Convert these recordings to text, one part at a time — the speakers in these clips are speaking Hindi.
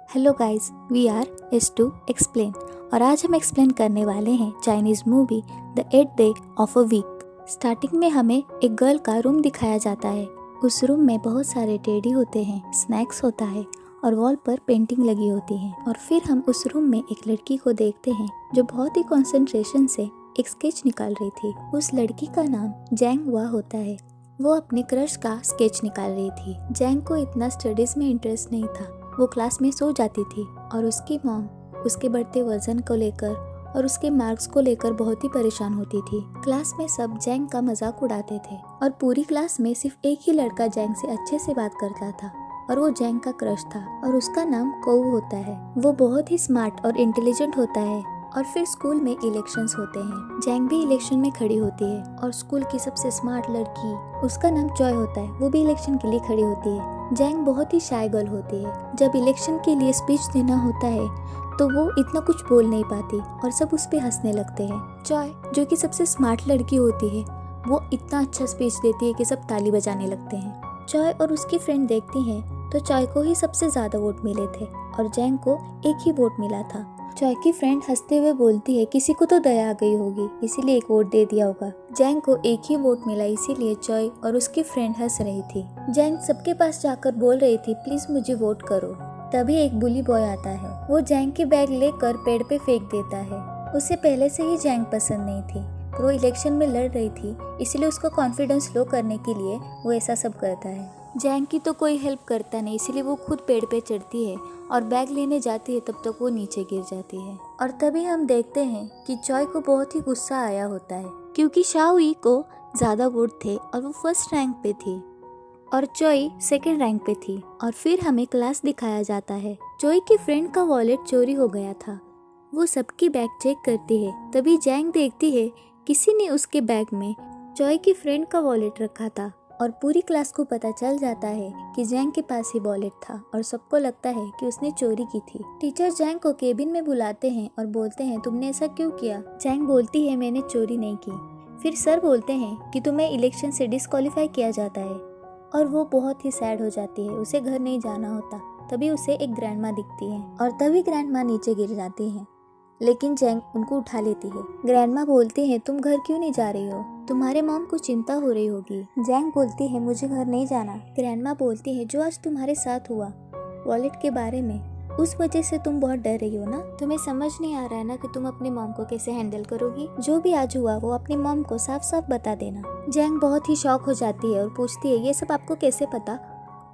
Hello guys, we are S2 explain और आज हम एक्सप्लेन करने वाले हैं Chinese movie the 8th day of a week. Starting में हमें एक गर्ल का रूम दिखाया जाता है। उस रूम में बहुत सारे टेडी होते हैं, स्नैक्स होता है और वॉल पर पेंटिंग लगी होती है। और फिर हम उस रूम में एक लड़की को देखते हैं जो बहुत ही कंसंट्रेशन से एक स्केच निकाल रही थी। उस लड़की का नाम जैंग वा होता है। वो अपने क्रश का स्केच निकाल रही थी। जैंग को इतना स्टडीज में इंटरेस्ट नहीं था। वो क्लास में सो जाती थी और उसकी मॉम उसके बढ़ते वजन को लेकर और उसके मार्क्स को लेकर बहुत ही परेशान होती थी। क्लास में सब जैंग का मजाक उड़ाते थे और पूरी क्लास में सिर्फ एक ही लड़का जैंग से अच्छे से बात करता था और वो जैंग का क्रश था और उसका नाम कोउ होता है। वो बहुत ही स्मार्ट और इंटेलिजेंट होता है। और फिर स्कूल में इलेक्शंस होते हैं। जैंग भी इलेक्शन में खड़ी होती है और स्कूल की सबसे स्मार्ट लड़की, उसका नाम चॉय होता है, वो भी इलेक्शन के लिए खड़ी होती है। जैंग बहुत ही शाय गर्ल होती है। जब इलेक्शन के लिए स्पीच देना होता है तो वो इतना कुछ बोल नहीं पाती और सब उस पे हंसने लगते हैं। चॉय जो कि सबसे स्मार्ट लड़की होती है, वो इतना अच्छा स्पीच देती है कि सब ताली बजाने लगते हैं। चॉय और उसकी फ्रेंड देखती हैं तो चॉय को ही सबसे ज्यादा वोट मिले थे और जैंग को एक ही वोट मिला था। चॉय की फ्रेंड हंसते हुए बोलती है किसी को तो दया आ गई होगी इसीलिए एक वोट दे दिया होगा। जैंग को एक ही वोट मिला इसीलिए चॉय और उसकी फ्रेंड हंस रही थी। जैंग सबके पास जाकर बोल रही थी प्लीज मुझे वोट करो। तभी एक बुली बॉय आता है। वो जैंग की बैग लेकर पेड़ पे फेंक देता है। उसे पहले से ही जैंग पसंद नहीं थी। वो इलेक्शन में लड़ रही थी इसलिए उसका कॉन्फिडेंस लो करने के लिए वो ऐसा सब करता है। जैंग की तो कोई हेल्प करता नहीं इसलिए वो खुद पेड़ पे चढ़ती है और बैग लेने जाती है, तब तक वो नीचे गिर जाती है। और तभी हम देखते हैं कि चॉय को बहुत ही गुस्सा आया होता है क्योंकि शाओई को ज्यादा वोट थे और वो फर्स्ट रैंक पे थी और चॉय सेकंड रैंक पे थी। और फिर हमें क्लास दिखाया जाता है। चॉय की फ्रेंड का वॉलेट चोरी हो गया था। वो सबकी बैग चेक करती है। तभी जैंग देखती है किसी ने उसके बैग में चॉय की फ्रेंड का वॉलेट रखा था और पूरी क्लास को पता चल जाता है कि जैंग के पास ही वॉलेट था और सबको लगता है कि उसने चोरी की थी। टीचर जैंग को केबिन में बुलाते हैं और बोलते हैं तुमने ऐसा क्यों किया। जैंग बोलती है मैंने चोरी नहीं की। फिर सर बोलते हैं कि तुम्हें इलेक्शन से डिस्क्वालीफाई किया जाता है और वो बहुत ही सैड हो जाती है। उसे घर नहीं जाना होता। तभी उसे एक ग्रैंडमा दिखती है और तभी ग्रैंडमा नीचे गिर जाती है, लेकिन जैंग उनको उठा लेती है। ग्रैंडमा बोलती है तुम घर क्यों नहीं जा रही हो, तुम्हारे मॉम को चिंता हो रही होगी। जैंग बोलती है मुझे घर नहीं जाना। ग्रैंडमा बोलती है जो आज तुम्हारे साथ हुआ वॉलेट के बारे में, उस वजह से तुम बहुत डर रही हो ना। तुम्हें समझ नहीं आ रहा है ना कि तुम अपनी मॉम को कैसे हैंडल करोगी। जो भी आज हुआ वो अपनी मॉम को साफ साफ बता देना। जैंग बहुत ही शॉक हो जाती है और पूछती है ये सब आपको कैसे पता।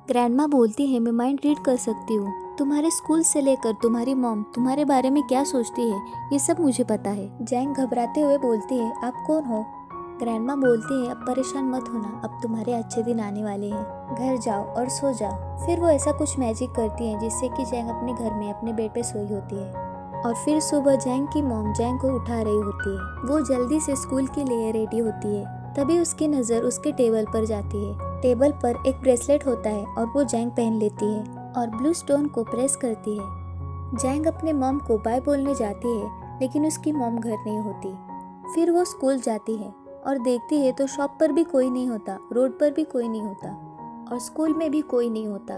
ग्रैंडमा बोलती है मैं माइंड रीड कर सकती हूँ। तुम्हारे स्कूल से लेकर तुम्हारी मॉम तुम्हारे बारे में क्या सोचती है ये सब मुझे पता है। जैंग घबराते हुए बोलती है आप कौन हो। ग्रैंडमा बोलती है अब परेशान मत होना, अब तुम्हारे अच्छे दिन आने वाले हैं, घर जाओ और सो जाओ। फिर वो ऐसा कुछ मैजिक करती है जिससे कि जैंग अपने घर में अपने बेड पे सोई होती है। और फिर सुबह जैंग की मॉम जैंग को उठा रही होती है। वो जल्दी से स्कूल के लिए रेडी होती है। तभी उसकी नज़र उसके टेबल पर जाती है। टेबल पर एक ब्रेसलेट होता है और वो जैंग पहन लेती है और ब्लू स्टोन को प्रेस करती है। जैंग अपने मॉम को बाय बोलने जाती है लेकिन उसकी मॉम घर नहीं होती। फिर वो स्कूल जाती है और देखती है तो शॉप पर भी कोई नहीं होता, रोड पर भी कोई नहीं होता और स्कूल में भी कोई नहीं होता।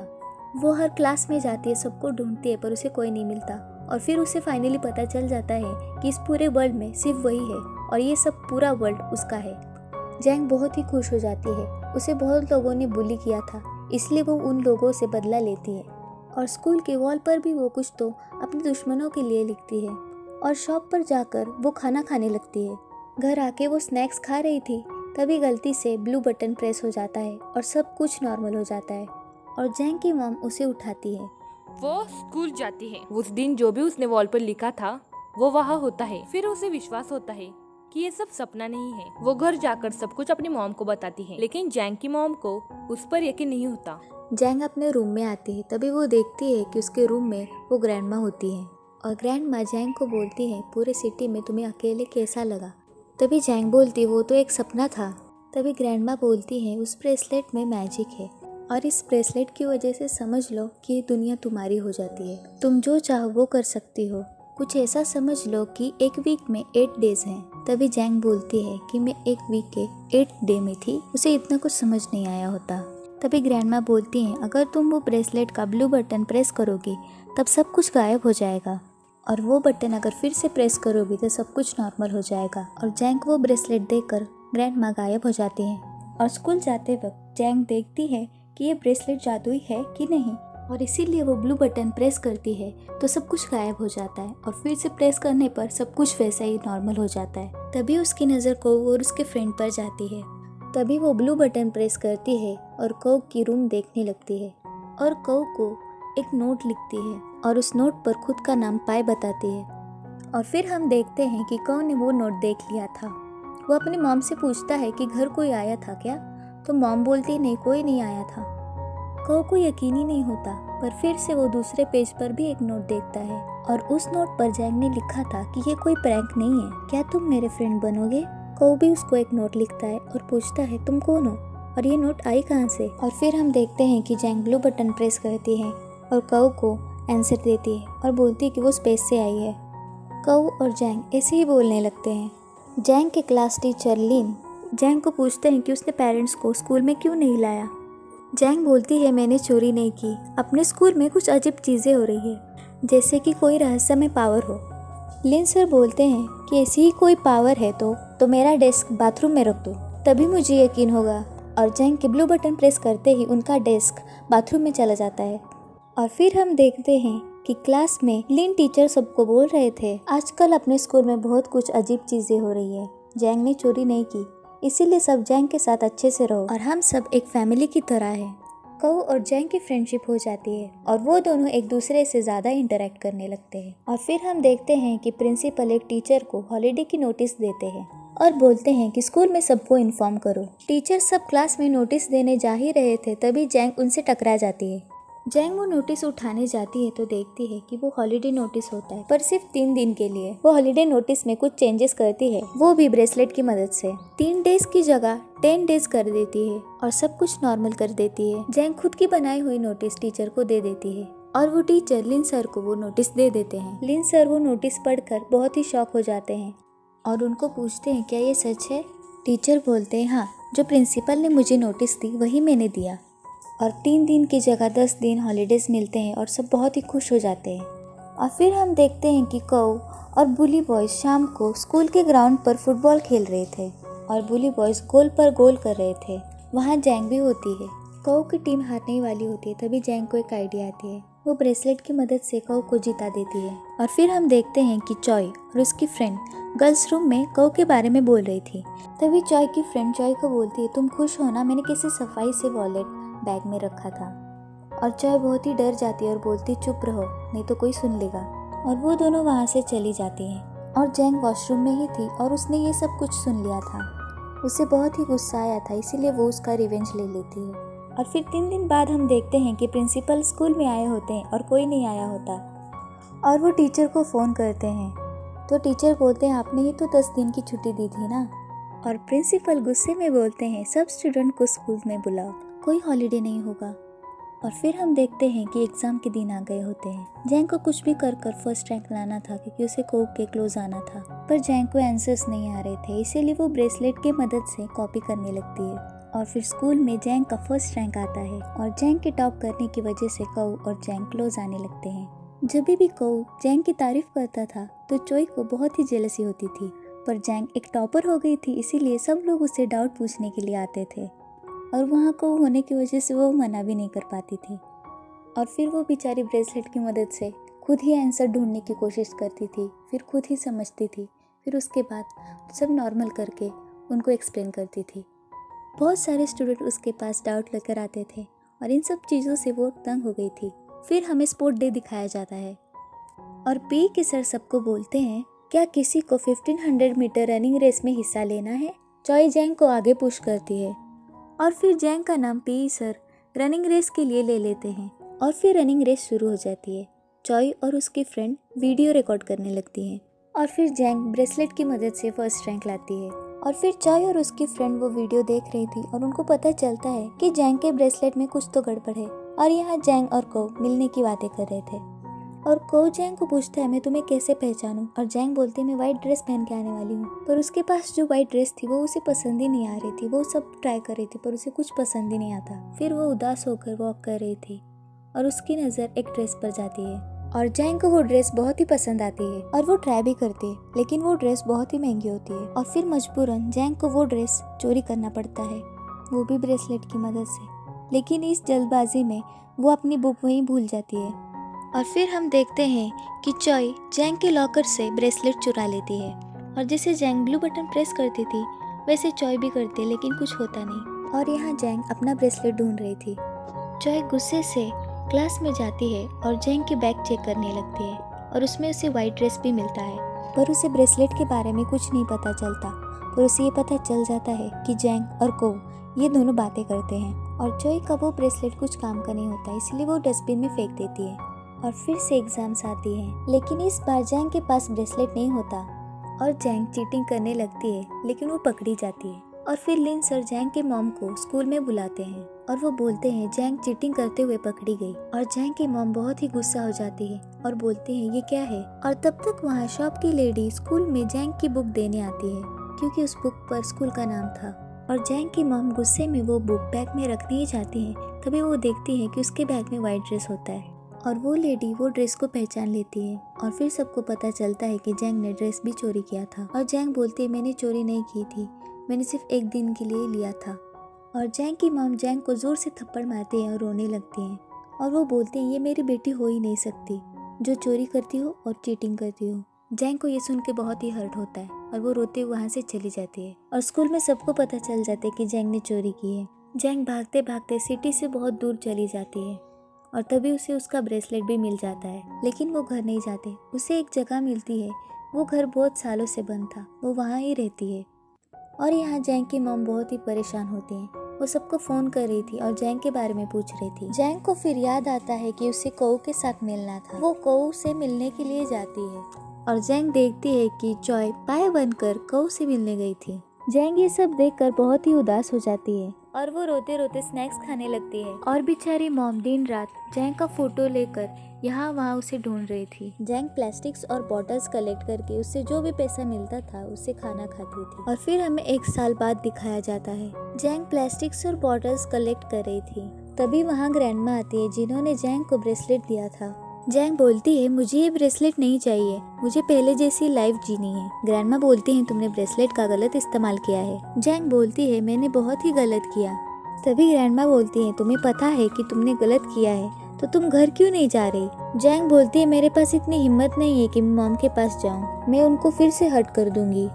वो हर क्लास में जाती है, सबको ढूंढती है पर उसे कोई नहीं मिलता। और फिर उसे फाइनली पता चल जाता है कि इस पूरे वर्ल्ड में सिर्फ वही है और ये सब पूरा वर्ल्ड उसका है। जैंग बहुत ही खुश हो जाती है। उसे बहुत लोगों ने बुली किया था इसलिए वो उन लोगों से बदला लेती है और स्कूल के वॉल पर भी वो कुछ तो अपने दुश्मनों के लिए लिखती है। और शॉप पर जाकर वो खाना खाने लगती है। घर आके वो स्नैक्स खा रही थी तभी गलती से ब्लू बटन प्रेस हो जाता है और सब कुछ नॉर्मल हो जाता है और जैंग की मॉम उसे उठाती है। वो स्कूल जाती है। उस दिन जो भी उसने वॉल पर लिखा था वो वहाँ होता है। फिर उसे विश्वास होता है कि ये सब सपना नहीं है। वो घर जाकर सब कुछ अपनी मॉम को बताती है लेकिन जैंग की मॉम को उस पर यकीन नहीं होता। जैंग अपने रूम में आती है तभी वो देखती है कि उसके रूम में वो ग्रैंडमा होती है और ग्रैंडमा जैंग को बोलती है पूरे सिटी में तुम्हें अकेले कैसा लगा। तभी जैंग बोलती वो तो एक सपना था। तभी ग्रैंडमा बोलती है उस ब्रेसलेट में मैजिक है और इस ब्रेसलेट की वजह से समझ लो कि ये दुनिया तुम्हारी हो जाती है, तुम जो चाहो वो कर सकती हो। कुछ ऐसा समझ लो कि एक वीक में 8 डेज हैं। तभी जैंग बोलती है कि मैं एक वीक के 8 डे में थी, उसे इतना कुछ समझ नहीं आया होता। तभी ग्रैंडमा बोलती हैं अगर तुम वो ब्रेसलेट का ब्लू बटन प्रेस करोगी तब सब कुछ गायब हो जाएगा और वो बटन अगर फिर से प्रेस करोगी तो सब कुछ नॉर्मल हो जाएगा। और जैंग वो ब्रेसलेट देकर ग्रैंडमा गायब हो जाती हैं और स्कूल जाते वक्त जैंग देखती है कि ये ब्रेसलेट जादुई है कि नहीं, और इसीलिए वो ब्लू बटन प्रेस करती है तो सब कुछ गायब हो जाता है और फिर से प्रेस करने पर सब कुछ वैसा ही नॉर्मल हो जाता है। तभी उसकी नज़र कोउ और उसके फ्रेंड पर जाती है। तभी वो ब्लू बटन प्रेस करती है और कोउ की रूम देखने लगती है और कोउ को एक नोट लिखती है और उस नोट पर खुद का नाम पाई बताती है। और फिर हम देखते हैं कि कोउ ने वो नोट देख लिया था। वो अपनी मॉम से पूछता है कि घर कोई आया था क्या, तो मॉम बोलती नहीं, कोई नहीं आया था। कोउ को यकीन ही नहीं होता, पर फिर से वो दूसरे पेज पर भी एक नोट देखता है और उस नोट पर जैंग ने लिखा था कि ये कोई प्रैंक नहीं है, क्या तुम मेरे फ्रेंड बनोगे। कोउ भी उसको एक नोट लिखता है और पूछता है तुम कौन हो और ये नोट आई कहाँ से। और फिर हम देखते हैं कि जैंग ब्लू बटन प्रेस करती है और कोउ को आंसर देती है और बोलती है कि वो स्पेस से आई है। कोउ और जैंग ऐसे ही बोलने लगते हैं। जैंग के क्लास टीचर लिन जैंग को पूछते हैं कि उसने पेरेंट्स को स्कूल में क्यों नहीं लाया। जैंग बोलती है मैंने चोरी नहीं की, अपने स्कूल में कुछ अजीब चीज़ें हो रही है, जैसे कि कोई रहस्यमय पावर हो। लिन सर बोलते हैं कि ऐसी ही कोई पावर है तो मेरा डेस्क बाथरूम में रख दो, तभी मुझे यकीन होगा। और जैंग के ब्लू बटन प्रेस करते ही उनका डेस्क बाथरूम में चला जाता है। और फिर हम देखते हैं कि क्लास में लिन टीचर सबको बोल रहे थे आजकल अपने स्कूल में बहुत कुछ अजीब चीज़ें हो रही है, जैंग ने चोरी नहीं की, इसीलिए सब जैंग के साथ अच्छे से रहो और हम सब एक फैमिली की तरह है। कोउ और जैंग की फ्रेंडशिप हो जाती है और वो दोनों एक दूसरे से ज़्यादा इंटरेक्ट करने लगते हैं। और फिर हम देखते हैं कि प्रिंसिपल एक टीचर को हॉलीडे की नोटिस देते हैं और बोलते हैं कि स्कूल में सबको इन्फॉर्म करो। टीचर सब क्लास में नोटिस देने जा ही रहे थे, तभी जैंग उनसे टकरा जाती है। जैंग वो नोटिस उठाने जाती है तो देखती है कि वो हॉलीडे नोटिस होता है, पर सिर्फ 3 दिन के लिए। वो हॉलीडे नोटिस में कुछ चेंजेस करती है, वो भी ब्रेसलेट की मदद से। 3 डेज की जगह 10 डेज कर देती है और सब कुछ नॉर्मल कर देती है। जैंग खुद की बनाई हुई नोटिस टीचर को दे देती है और वो टीचर लिन सर को वो नोटिस दे देते हैं। लिन सर वो नोटिस पढ़कर बहुत ही शॉक हो जाते हैं और उनको पूछते हैं क्या ये सच है। टीचर बोलते हैं हाँ, जो प्रिंसिपल ने मुझे नोटिस दी वही मैंने दिया। और 3 दिन की जगह 10 दिन हॉलीडेज मिलते हैं और सब बहुत ही खुश हो जाते हैं। और फिर हम देखते हैं कि कोउ और बुली बॉयज शाम को स्कूल के ग्राउंड पर फुटबॉल खेल रहे थे और बुली बॉयज गोल पर गोल कर रहे थे। वहाँ जैंग भी होती है। कोउ की टीम हारने ही वाली होती है, तभी जैंग को एक आइडिया आती है। वो ब्रेसलेट की मदद से कोउ को जिता देती है। और फिर हम देखते हैं कि चॉय और उसकी फ्रेंड गर्ल्स रूम में कोउ के बारे में बोल रही थी। तभी चॉय की फ्रेंड चॉय को बोलती है तुम खुश हो ना, मैंने किसी सफाई से वॉलेट बैग में रखा था। और चॉय बहुत ही डर जाती है और बोलती चुप रहो नहीं तो कोई सुन लेगा। और वो दोनों वहाँ से चली जाती हैं। और जैंग वॉशरूम में ही थी और उसने ये सब कुछ सुन लिया था। उसे बहुत ही गुस्सा आया था, इसीलिए वो उसका रिवेंज ले लेती है। और फिर 3 दिन बाद हम देखते हैं कि प्रिंसिपल स्कूल में आए होते हैं और कोई नहीं आया होता। और वो टीचर को फ़ोन करते हैं तो टीचर बोलते हैं आपने ही तो 10 दिन की छुट्टी दी थी ना। और प्रिंसिपल गुस्से में बोलते हैं सब स्टूडेंट को स्कूल में बुलाओ, कोई हॉलीडे नहीं होगा। और फिर हम देखते हैं कि एग्ज़ाम के दिन आ गए होते हैं। जैंग को कुछ भी कर फर्स्ट रैंक लाना था क्योंकि उसे कोउ के क्लोज आना था, पर जैंग को आंसर्स नहीं आ रहे थे, इसीलिए वो ब्रेसलेट की मदद से कॉपी करने लगती है। और फिर स्कूल में जैंग का फर्स्ट रैंक आता है और जैंग के टॉप करने की वजह से कोउ और जैंग क्लोज आने लगते हैं। जब भी कोउ जैंग की तारीफ करता था तो चॉय को बहुत ही जेलसी होती थी, पर जैंग एक टॉपर हो गई थी, इसीलिए सब लोग उससे डाउट पूछने के लिए आते थे और वहाँ को होने की वजह से वो मना भी नहीं कर पाती थी। और फिर वो बेचारी ब्रेसलेट की मदद से खुद ही आंसर ढूंढने की कोशिश करती थी, फिर खुद ही समझती थी, फिर उसके बाद सब नॉर्मल करके उनको एक्सप्लेन करती थी। बहुत सारे स्टूडेंट उसके पास डाउट लेकर आते थे और इन सब चीज़ों से वो तंग हो गई थी। फिर हमें स्पोर्ट डे दिखाया जाता है और पी के सर सबको बोलते हैं क्या किसी को 1500 मीटर रनिंग रेस में हिस्सा लेना है। चॉय जैंग को आगे पुश करती है और फिर जैंग का नाम पी सर रनिंग रेस के लिए ले लेते हैं और फिर रनिंग रेस शुरू हो जाती है। चॉय और उसकी फ्रेंड वीडियो रिकॉर्ड करने लगती हैं और फिर जैंग ब्रेसलेट की मदद से फर्स्ट रैंक लाती है। और फिर चॉय और उसकी फ्रेंड वो वीडियो देख रही थी और उनको पता चलता है कि जैंग के ब्रेसलेट में कुछ तो गड़बड़ है और यहाँ जैंग और कोउ मिलने की बातें कर रहे थे। और कोउ जैंग को पूछता है मैं तुम्हें कैसे पहचानूं, और जैंग बोलती है मैं वाइट ड्रेस पहन के आने वाली हूँ। पर उसके पास जो वाइट ड्रेस थी वो उसे पसंद ही नहीं आ रही थी। वो सब ट्राई कर रही थी पर उसे कुछ पसंद ही नहीं आता। फिर वो उदास होकर वॉक कर रही थी और उसकी नज़र एक ड्रेस पर जाती है और जैंग को वो ड्रेस बहुत ही पसंद आती है और वो ट्राई भी करती है, लेकिन वो ड्रेस बहुत ही महंगी होती है और फिर मजबूरन जैंग को वो ड्रेस चोरी करना पड़ता है, वो भी ब्रेसलेट की मदद से। लेकिन इस जल्दबाजी में वो अपनी बुक वहीं भूल जाती है और फिर हम देखते हैं कि चॉय जैंग के लॉकर से ब्रेसलेट चुरा लेती है और जैसे जैंग ब्लू बटन प्रेस करती थी वैसे चॉय भी करती है, लेकिन कुछ होता नहीं। और यहाँ जैंग अपना ब्रेसलेट ढूंढ रही थी। चॉय गुस्से से क्लास में जाती है और जैंग की बैग चेक करने लगती है और उसमें उसे वाइट ड्रेस भी मिलता है, पर उसे ब्रेसलेट के बारे में कुछ नहीं पता चलता। पर उसे ये पता चल जाता है कि जैंग और को ये दोनों बातें करते हैं और चॉय का वो ब्रेसलेट कुछ काम का नहीं होता, इसलिए वो डस्टबिन में फेंक देती है। और फिर से एग्जाम्स आती हैं, लेकिन इस बार जैंग के पास ब्रेसलेट नहीं होता और जैंग चीटिंग करने लगती है, लेकिन वो पकड़ी जाती है। और फिर लिन सर जैंग के मॉम को स्कूल में बुलाते हैं और वो बोलते हैं जैंग चीटिंग करते हुए पकड़ी गई। और जैंग की मॉम बहुत ही गुस्सा हो जाती है और बोलते हैं ये क्या है। और तब तक वहाँ शॉप की लेडी स्कूल में जैंग की बुक देने आती है, क्योंकि उस बुक पर स्कूल का नाम था। और जैंग की मॉम गुस्से में वो बुक बैग में रखने ही जाती है, तभी वो देखती है कि उसके बैग में वाइट ड्रेस होता है और वो लेडी वो ड्रेस को पहचान लेती है। और फिर सबको पता चलता है कि जैंग ने ड्रेस भी चोरी किया था। और जैंग बोलती है मैंने चोरी नहीं की थी, मैंने सिर्फ एक दिन के लिए लिया था। और जैंग की मॉम जैंग को जोर से थप्पड़ मारती है और रोने लगती हैं और वो बोलते हैं ये मेरी बेटी हो ही नहीं सकती जो चोरी करती हो और चीटिंग करती हो। जैंग को ये सुन के बहुत ही हर्ट होता है और वो रोते हुए वहाँ से चली जाती है। और स्कूल में सबको पता चल जाता है कि जैंग ने चोरी की है। जैंग भागते भागते सिटी से बहुत दूर चली जाती है और तभी उसे उसका ब्रेसलेट भी मिल जाता है, लेकिन वो घर नहीं जाते। उसे एक जगह मिलती है, वो घर बहुत सालों से बंद था, वो वहाँ ही रहती है। और यहाँ जैंग की मॉम बहुत ही परेशान होती हैं, वो सबको फोन कर रही थी और जैंग के बारे में पूछ रही थी। जैंग को फिर याद आता है कि उसे कोउ के साथ मिलना था। वो कोउ से मिलने के लिए जाती है और जैंग देखती है कि चॉय पाए बनकर कोउ से मिलने गई थी। जैंग ये सब देखकर बहुत ही उदास हो जाती है और वो रोते रोते स्नैक्स खाने लगती है। और बेचारी मॉम दिन रात जैंग का फोटो लेकर यहाँ वहाँ उसे ढूंढ रही थी। जैंग प्लास्टिक्स और बॉटल्स कलेक्ट करके उससे जो भी पैसा मिलता था उससे खाना खाती थी। और फिर हमें 1 साल बाद दिखाया जाता है, जैंग प्लास्टिक्स और बॉटल्स कलेक्ट कर रही थी। तभी वहाँ ग्रैंडमा आती है जिन्होंने जैंग को ब्रेसलेट दिया था। जैंग बोलती है मुझे ये ब्रेसलेट नहीं चाहिए, मुझे पहले जैसी लाइफ जीनी है। ग्रैंडमा बोलती है तुमने ब्रेसलेट का गलत इस्तेमाल किया है। जैंग बोलती है मैंने बहुत ही गलत किया। तभी ग्रैंडमा बोलती है तुम्हें पता है कि तुमने गलत किया है तो तुम घर क्यों नहीं जा रही। जैंग बोलती है मेरे पास इतनी हिम्मत नहीं है कि मैं मॉम के पास जाऊं, मैं उनको फिर से हर्ट कर दूंगी।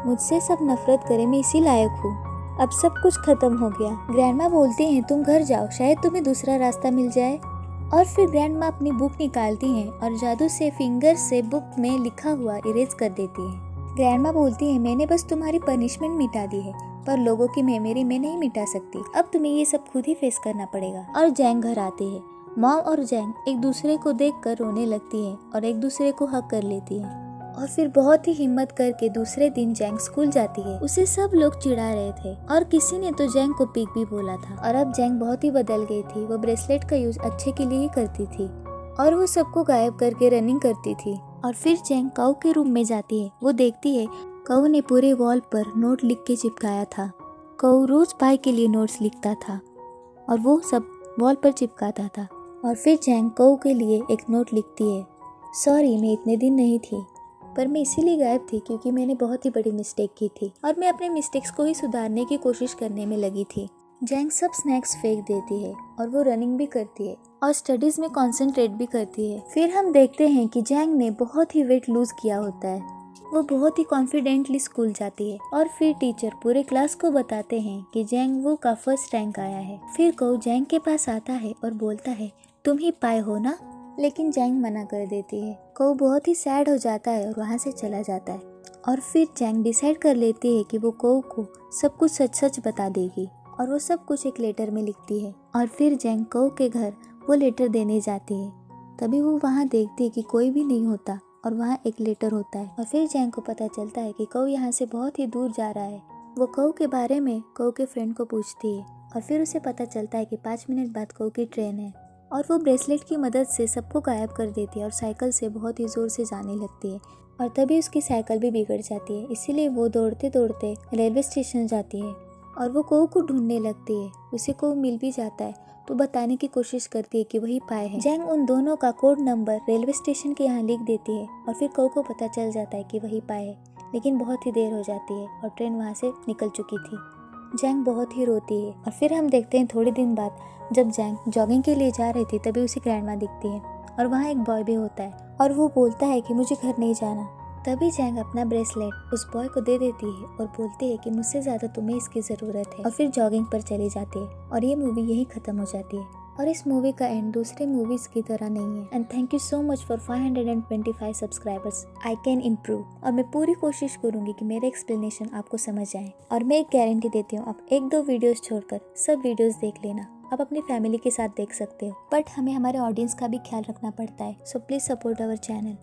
मुझसे सब नफरत करे, मैं इसी लायक हूँ। अब सब कुछ खत्म हो गया। ग्रैंडमा बोलती हैं तुम घर जाओ, शायद तुम्हें दूसरा रास्ता मिल जाए। और फिर ग्रैंडमा अपनी बुक निकालती हैं और जादू से फिंगर से बुक में लिखा हुआ इरेज कर देती है। ग्रैंडमा बोलती है मैंने बस तुम्हारी पनिशमेंट मिटा दी है, पर लोगों की मेमोरी में नहीं मिटा सकती। अब तुम्हें ये सब खुद ही फेस करना पड़ेगा। और जैंग घर आती है। मॉम और जैंग एक दूसरे को देखकर रोने लगती है और एक दूसरे को हग कर लेती है। और फिर बहुत ही हिम्मत करके दूसरे दिन जैंग स्कूल जाती है। उसे सब लोग चिढ़ा रहे थे और किसी ने तो जैंग को पिग भी बोला था। और अब जैंग बहुत ही बदल गई थी, वो ब्रेसलेट का यूज अच्छे के लिए ही करती थी और वो सबको गायब करके रनिंग करती थी। और फिर जैंग काऊ के रूम में जाती है। वो देखती है काऊ ने पूरे वॉल पर नोट लिख के चिपकाया था। काऊ रोज पाई के लिए नोट्स लिखता था और वो सब वॉल पर चिपकाता था। और फिर जैंग काऊ के लिए एक नोट लिखती है, सॉरी मैं इतने दिन नहीं थी, पर मैं इसीलिए गायब थी क्योंकि मैंने बहुत ही बड़ी मिस्टेक की थी और मैं अपने मिस्टेक्स को ही सुधारने की कोशिश करने में लगी थी। जैंग सब स्नैक्स फेंक देती है और वो रनिंग भी करती है और स्टडीज में कंसंट्रेट भी करती है। फिर हम देखते हैं कि जैंग ने बहुत ही वेट लूज किया होता है। वो बहुत ही कॉन्फिडेंटली स्कूल जाती है और फिर टीचर पूरे क्लास को बताते हैं कि जैंग वो का फर्स्ट रैंक आया है। फिर को जैंग के पास आता है और बोलता है तुम ही पाए हो ना, लेकिन जैंग मना कर देती है। को बहुत ही सैड हो जाता है और वहाँ से चला जाता है। और फिर जैंग डिसाइड कर लेती है कि वो को सब कुछ सच सच बता देगी और वो सब कुछ एक लेटर में लिखती है। और फिर जैंग को के घर वो लेटर देने जाती है। तभी वो वहाँ देखती है कि कोई भी नहीं होता और वहाँ एक लेटर होता है। और फिर जैंग को पता चलता है कि को यहाँ से बहुत ही दूर जा रहा है। वो को के बारे में को के फ्रेंड को पूछती है और फिर उसे पता चलता है कि 5 मिनट बाद को की ट्रेन है। और वो ब्रेसलेट की मदद से सबको गायब कर देती है और साइकिल से बहुत ही जोर से जाने लगती है। और तभी उसकी साइकिल भी बिगड़ जाती है, इसीलिए वो दौड़ते दौड़ते रेलवे स्टेशन जाती है। और वो कोहू को ढूंढने लगती है। उसे कोहू मिल भी जाता है तो बताने की कोशिश करती है कि वही पाए है। जैंग उन दोनों का कोड नंबर रेलवे स्टेशन के यहाँ लिख देती है और फिर कोहू को पता चल जाता है कि वही पाए है, लेकिन बहुत ही देर हो जाती है और ट्रेन वहाँ से निकल चुकी थी। जैंग बहुत ही रोती है और फिर हम देखते हैं थोड़े दिन बाद जब जैंग जॉगिंग के लिए जा रही थी तभी उसे ग्रैंडमा दिखती है और वहाँ एक बॉय भी होता है और वो बोलता है कि मुझे घर नहीं जाना। तभी जैंग अपना ब्रेसलेट उस बॉय को दे देती है और बोलती है कि मुझसे ज़्यादा तुम्हें इसकी ज़रूरत है, और फिर जॉगिंग पर चली जाती है और ये मूवी यही ख़त्म हो जाती है। और इस मूवी का एंड दूसरे मूवीज की तरह नहीं है। And thank you so much for 525 subscribers. I can improve और मैं पूरी कोशिश करूंगी कि मेरे एक्सप्लेनेशन आपको समझ आए। और मैं एक गारंटी देती हूँ, आप 1-2 वीडियोस छोड़कर सब वीडियोस देख लेना। आप अपनी फैमिली के साथ देख सकते हो, बट हमें हमारे ऑडियंस का भी ख्याल रखना पड़ता है। So please support our channel.